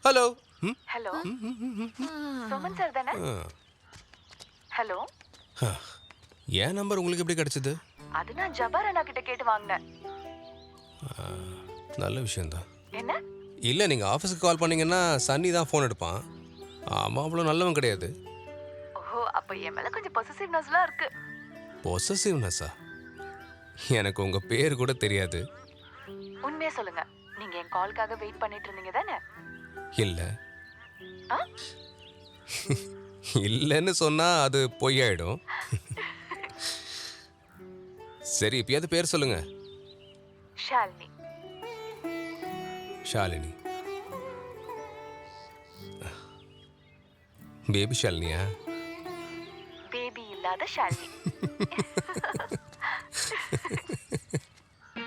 Hello. Hello Suman sir தானே? Hello. என் number உங்களுக்கு எப்படி கிடைச்சது? அது நான் ஜபார் அண்ணா கிட்ட கேட்டு வாங்கினேன். நல்ல விஷயம்தான். என்ன? இல்லை, நீங்கள் ஆஃபீஸுக்கு கால் பண்ணீங்கன்னா சன்னி தான் ஃபோன் எடுப்பான். ஆமாம், அவ்வளோ நல்லவன் கிடையாது. ஓஹோ, அப்ப என் மேல கொஞ்சம் பொசசிவ்னஸ்லாம் இருக்கு. பொசசிவ்னஸா? எனக்கு உங்கள் பேர் கூட தெரியாது. உண்மையா சொல்லுங்க, நீங்க என் கால்க்காக வெயிட் பண்ணிட்டு இருந்தீங்க தானே? இல்லை. ஆ? இல்லைன்னு சொன்னால் அது பொய்யாயிடும். சரி, இப்பயாவது பேர் சொல்லுங்க. ஷாலினி. ஷாலினி. பேபி ஷாலினியா? பேபி இல்லாத ஷாலினி.